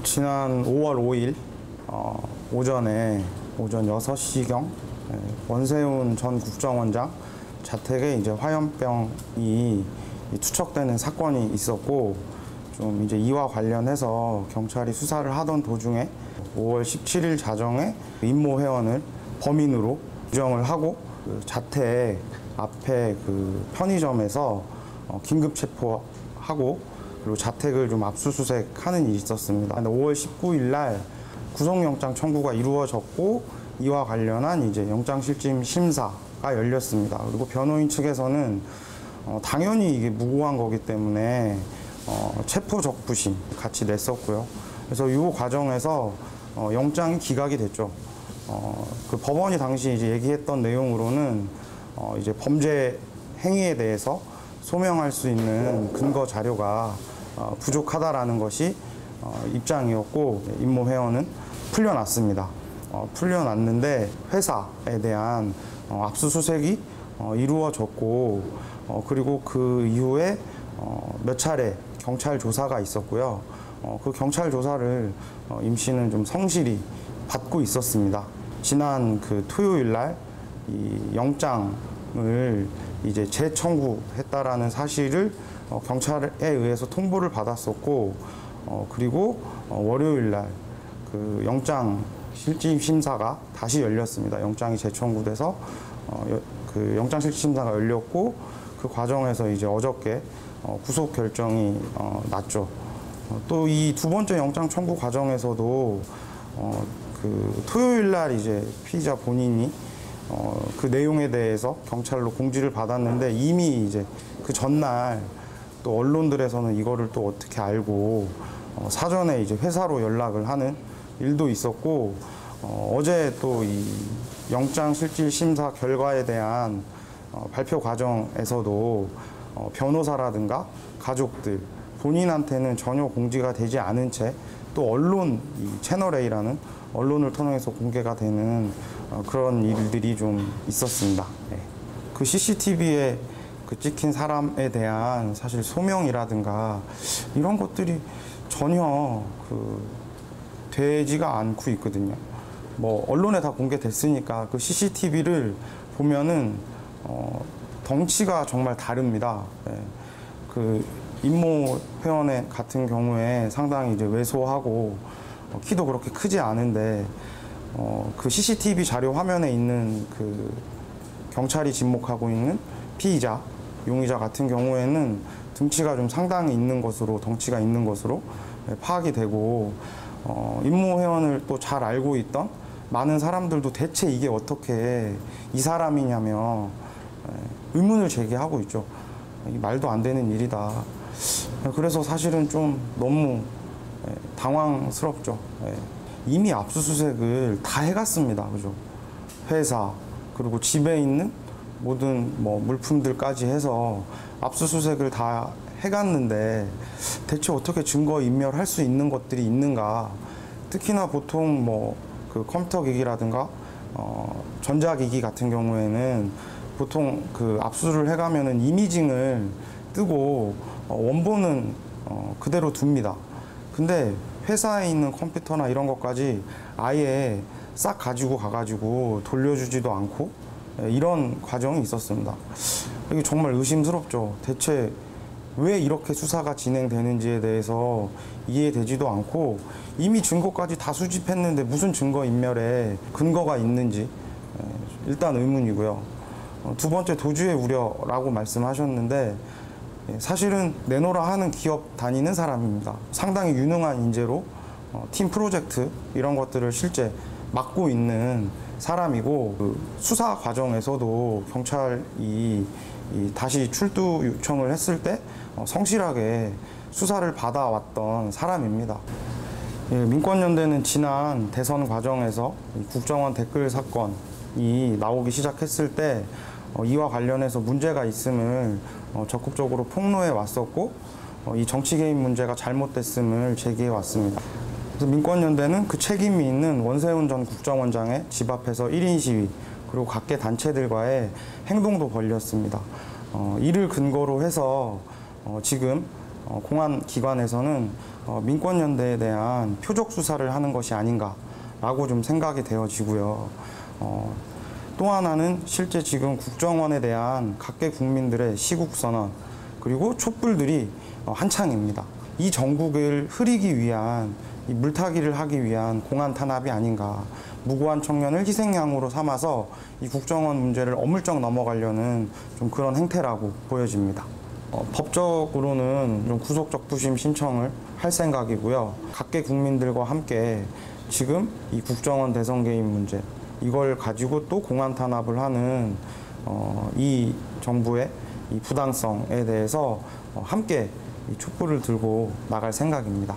지난 5월 5일 오전 6시경 원세훈 전 국정원장 자택에 이제 화염병이 투척되는 사건이 있었고, 좀 이제 이와 관련해서 경찰이 수사를 하던 도중에 5월 17일 자정에 임모 회원을 범인으로 규정을 하고, 그 자택 앞에 그 편의점에서 긴급 체포하고, 그리고 자택을 좀 압수수색하는 일이 있었습니다. 5월 19일 날 구속영장 청구가 이루어졌고, 이와 관련한 이제 영장실질 심사가 열렸습니다. 그리고 변호인 측에서는 당연히 이게 무고한 거기 때문에 체포 적부심 같이 냈었고요. 그래서 이 과정에서 영장이 기각이 됐죠. 그 법원이 당시 이제 얘기했던 내용으로는 이제 범죄 행위에 대해서 소명할 수 있는 근거 자료가 부족하다라는 것이 입장이었고, 임모 회원은 풀려났습니다. 풀려났는데 회사에 대한 압수수색이 이루어졌고, 그리고 그 이후에 몇 차례 경찰 조사가 있었고요. 그 경찰 조사를 임씨는 좀 성실히 받고 있었습니다. 지난 그 토요일 날 이 영장을 이제 재청구했다라는 사실을 경찰에 의해서 통보를 받았었고, 그리고 월요일 날 그 영장 실질 심사가 다시 열렸습니다. 영장이 재청구돼서 그 영장 실질 심사가 열렸고, 그 과정에서 이제 어저께 구속 결정이 났죠. 또 이 두 번째 영장 청구 과정에서도 그 토요일 날 이제 피의자 본인이 그 내용에 대해서 경찰로 공지를 받았는데, 이미 이제 그 전날 또 언론들에서는 이거를 또 어떻게 알고 사전에 이제 회사로 연락을 하는 일도 있었고, 어제 또 이 영장 실질 심사 결과에 대한 발표 과정에서도 변호사라든가 가족들 본인한테는 전혀 공지가 되지 않은 채 또 언론, 이 채널A라는 언론을 통해서 공개가 되는 그런 일들이 좀 있었습니다. 네. 그 CCTV에 그 찍힌 사람에 대한 사실 소명이라든가 이런 것들이 전혀 그 되지가 않고 있거든요. 뭐 언론에 다 공개됐으니까 그 CCTV를 보면은 덩치가 정말 다릅니다. 네. 그 임모 회원의 같은 경우에 상당히 이제 왜소하고 키도 그렇게 크지 않은데, 그 CCTV 자료 화면에 있는 그 경찰이 지목하고 있는 피의자, 용의자 같은 경우에는 등치가 좀 상당히 있는 것으로, 덩치가 있는 것으로 파악이 되고, 임모 회원을 또 잘 알고 있던 많은 사람들도 대체 이게 어떻게 이 사람이냐며 의문을 제기하고 있죠. 말도 안 되는 일이다. 그래서 사실은 좀 너무 당황스럽죠. 이미 압수수색을 다 해갔습니다. 그죠? 회사, 그리고 집에 있는 모든 뭐 물품들까지 해서 압수수색을 다 해갔는데, 대체 어떻게 증거 인멸할 수 있는 것들이 있는가? 특히나 보통 뭐 그 컴퓨터 기기라든가 전자기기 같은 경우에는 보통 그 압수를 해가면은 이미징을 뜨고 원본은 그대로 둡니다. 근데 회사에 있는 컴퓨터나 이런 것까지 아예 싹 가지고 가가지고 돌려주지도 않고 이런 과정이 있었습니다. 이게 정말 의심스럽죠. 대체 왜 이렇게 수사가 진행되는지에 대해서 이해되지도 않고, 이미 증거까지 다 수집했는데 무슨 증거 인멸에 근거가 있는지 일단 의문이고요. 두 번째, 도주의 우려라고 말씀하셨는데, 사실은 내노라 하는 기업 다니는 사람입니다. 상당히 유능한 인재로 팀 프로젝트 이런 것들을 실제 맡고 있는 사람이고, 그 수사 과정에서도 경찰이 다시 출두 요청을 했을 때 성실하게 수사를 받아왔던 사람입니다. 민권연대는 지난 대선 과정에서 국정원 댓글 사건이 나오기 시작했을 때 이와 관련해서 문제가 있음을 적극적으로 폭로해 왔었고, 이 정치 개입 문제가 잘못됐음을 제기해 왔습니다. 그래서 민권연대는 그 책임이 있는 원세훈 전 국정원장의 집 앞에서 1인 시위, 그리고 각계 단체들과의 행동도 벌였습니다. 이를 근거로 해서 지금 공안 기관에서는 민권연대에 대한 표적 수사를 하는 것이 아닌가라고 좀 생각이 되어지고요. 또 하나는 실제 지금 국정원에 대한 각계 국민들의 시국선언 그리고 촛불들이 한창입니다. 이 정국을 흐리기 위한 이 물타기를 하기 위한 공안 탄압이 아닌가. 무고한 청년을 희생양으로 삼아서 이 국정원 문제를 어물쩍 넘어가려는 좀 그런 행태라고 보여집니다. 법적으로는 좀 구속적부심 신청을 할 생각이고요. 각계 국민들과 함께 지금 이 국정원 대선 개입 문제 이걸 가지고 또 공안 탄압을 하는 이 정부의 이 부당성에 대해서 함께 이 촛불을 들고 나갈 생각입니다.